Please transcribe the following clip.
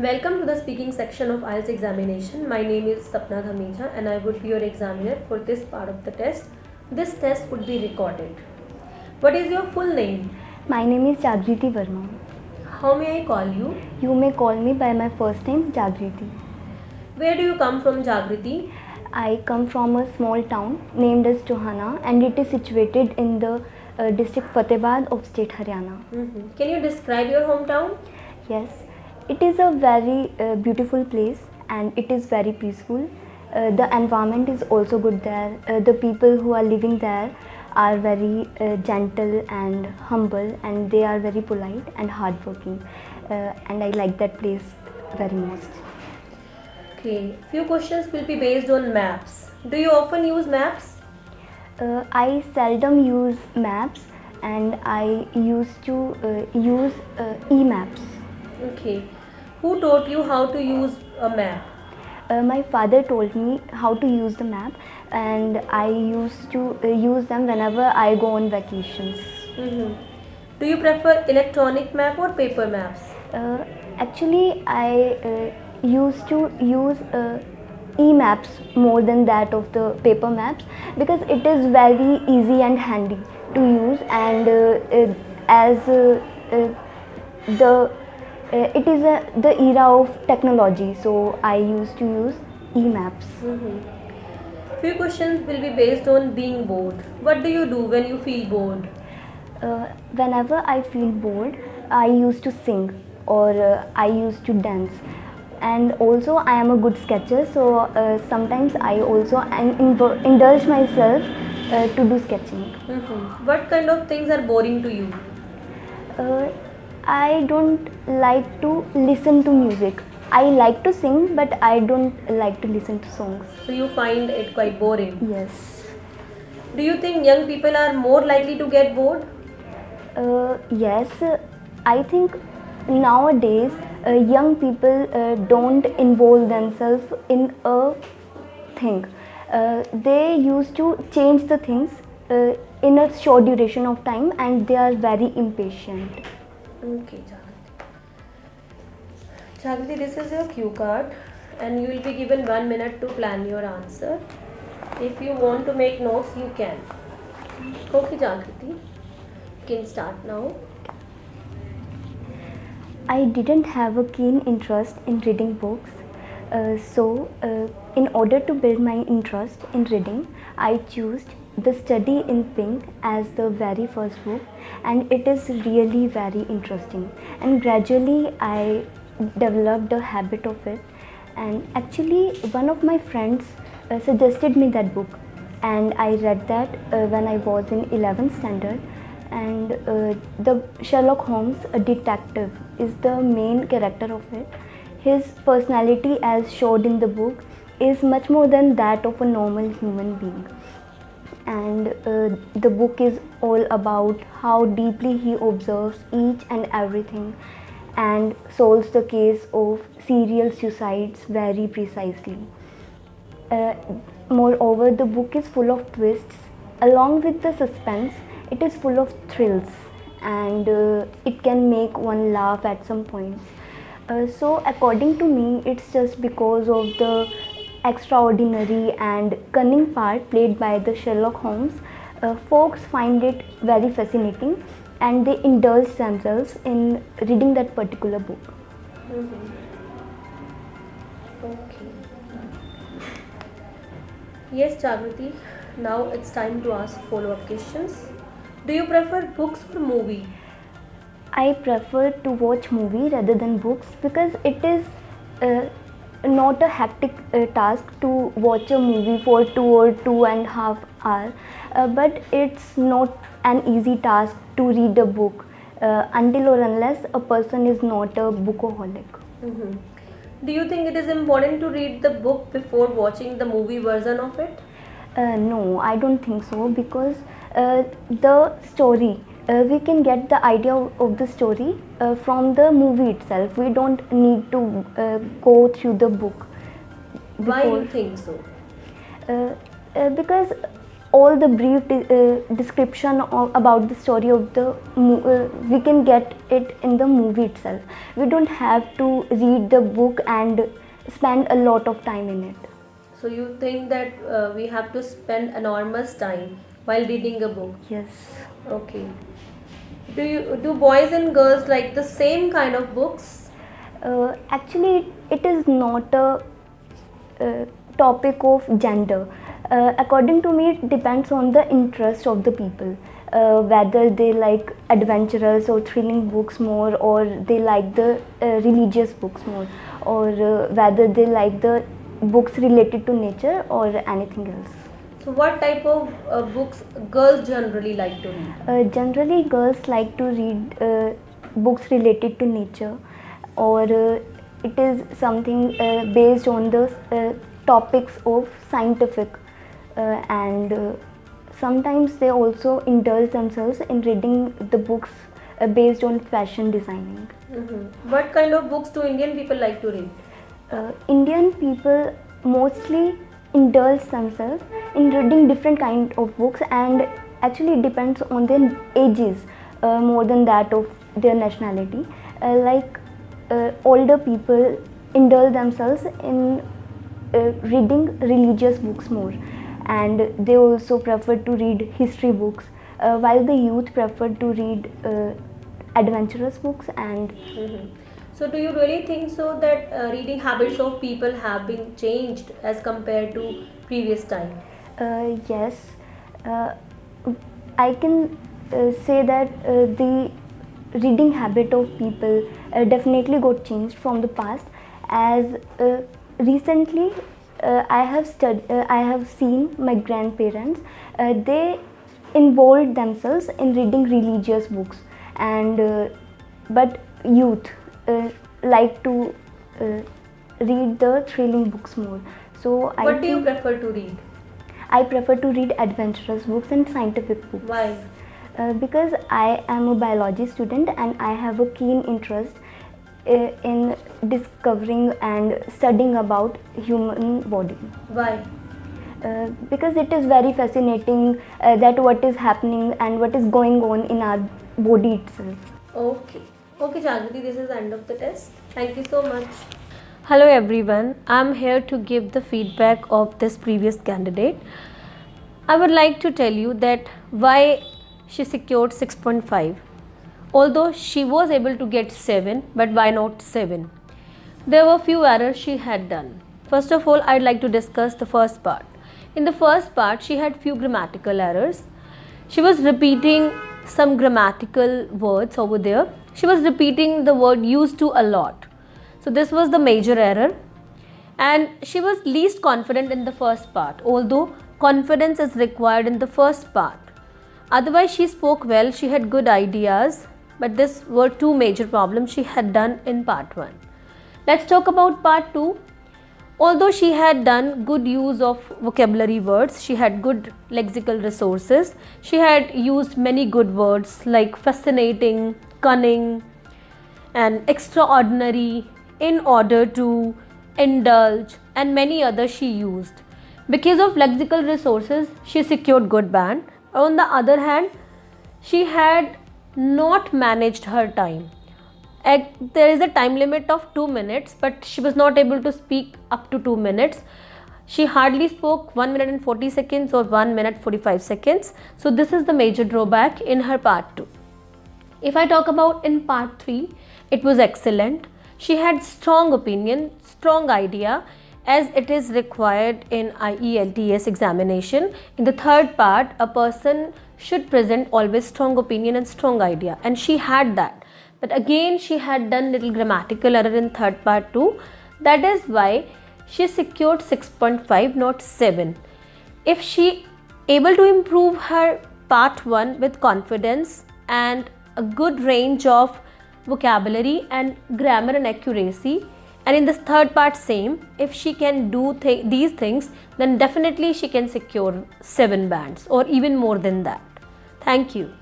Welcome to the speaking section of IELTS examination. My name is Sapna Dhameja and I would be your examiner for this part of the test. This test would be recorded. What is your full name? My name is Jagriti Verma. How may I call you? You may call me by my first name, Jagriti. Where do you come from, Jagriti? I come from a small town named as Johana, and it is situated in the district Fatehbad of state Haryana. Can you describe your hometown? Yes, it is a very beautiful place and it is very peaceful. The environment is also good there. The people who are living there are very gentle and humble, and they are very polite and hardworking. And I like that place very much. Okay, few questions will be based on maps. Do you often use maps? I seldom use maps, and I used to use e-maps. Okay, who taught you how to use a map? My father told me how to use the map, and I used to use them whenever I go on vacations. Do you prefer electronic map or paper maps? Actually, I used to use e-maps more than that of the paper maps, because it is very easy and handy to use, and as the it is the era of technology, so I used to use e-maps. Few questions will be based on being bored. What do you do when you feel bored? Whenever I feel bored, I used to sing, or I used to dance, and also I am a good sketcher, so sometimes I also indulge myself to do sketching. What kind of things are boring to you? I don't like to listen to music. I like to sing, but I don't like to listen to songs. So you find it quite boring. Yes. Do you think young people are more likely to get bored? Yes, I think nowadays young people don't involve themselves in a thing. They used to change the things in a short duration of time, and they are very impatient. Okay, Jagriti. Jagriti, this is your cue card and you will be given 1 minute to plan your answer. If you want to make notes, you can. Okay, Jagriti, you can start now. I didn't have a keen interest in reading books, so in order to build my interest in reading, I chose The Study in Pink as the very first book, and it is really very interesting, and gradually I developed a habit of it. And actually one of my friends suggested me that book, and I read that when I was in 11th standard. And the Sherlock Holmes, a detective, is the main character of it. His personality, as showed in the book, is much more than that of a normal human being. And the book is all about how deeply he observes each and everything, and solves the case of serial suicides very precisely. Moreover, the book is full of twists. Along with the suspense, it is full of thrills, and it can make one laugh at some points. So according to me, it's just because of the extraordinary and cunning part played by the Sherlock Holmes. Folks find it very fascinating, and they indulge themselves in reading that particular book. Okay. Yes, Jagriti. Now it's time to ask follow-up questions. Do you prefer books or movie? I prefer to watch movie rather than books, because it is not a hectic task to watch a movie for 2 or 2.5 hours, but it's not an easy task to read a book until or unless a person is not a bookaholic. Do you think it is important to read the book before watching the movie version of it? No, I don't think so, because the story, we can get the idea of the story from the movie itself. We don't need to go through the book. Why you think so? Because all the brief description about the story of the we can get it in the movie itself. We don't have to read the book and spend a lot of time in it. So you think that we have to spend enormous time while reading a book? Yes. Okay. Do boys and girls like the same kind of books? Actually, it is not a topic of gender. According to me, it depends on the interest of the people. Whether they like adventurous or thrilling books more, or they like the religious books more, or whether they like the books related to nature or anything else. So what type of books girls generally like to read? Generally, girls like to read books related to nature, or it is something based on the topics of scientific, and sometimes they also indulge themselves in reading the books based on fashion designing. What kind of books do Indian people like to read? Indian people mostly indulge themselves in reading different kind of books, and actually it depends on their ages more than that of their nationality. Older people indulge themselves in reading religious books more, and they also prefer to read history books, while the youth prefer to read adventurous books. And So do you really think so that reading habits of people have been changed as compared to previous time? yes, I can say that the reading habit of people definitely got changed from the past, as recently I have seen my grandparents, they involved themselves in reading religious books, and but youth like to read the thrilling books more. So What do you prefer to read? I prefer to read adventurous books and scientific books. Why? Because I am a biology student and I have a keen interest in discovering and studying about human body. Why? Because it is very fascinating that what is happening and what is going on in our body itself. Okay. Okay, Jagriti, this is the end of the test. Thank you so much. Hello everyone. I'm here to give the feedback of this previous candidate. I would like to tell you that why she secured 6.5. Although she was able to get 7, but why not 7? There were few errors she had done. First of all, I'd like to discuss the first part. In the first part, she had few grammatical errors. She was repeating some grammatical words over there. She was repeating the word used to a lot. So this was the major error. And she was least confident in the first part, although confidence is required in the first part. Otherwise, she spoke well, she had good ideas, but these were two major problems she had done in part 1. Let's talk about part 2. Although she had done good use of vocabulary words, she had good lexical resources, she had used many good words like fascinating, cunning, and extraordinary, in order to, indulge, and many others she used. Because of lexical resources, she secured good band. On the other hand, she had not managed her time. There is a time limit of 2 minutes, but she was not able to speak up to 2 minutes. She hardly spoke 1 minute and 40 seconds or 1 minute 45 seconds. So this is the major drawback in her part 2. If I talk about in part 3, it was excellent. She had strong opinion, strong idea, as it is required in IELTS examination. In the third part, a person should present always strong opinion and strong idea, and she had that. But again, she had done little grammatical error in third part too. That is why she secured 6.5, not 7. If she able to improve her part 1 with confidence and a good range of vocabulary and grammar and accuracy, and in this third part same, if she can do these things, then definitely she can secure 7 bands or even more than that. Thank you.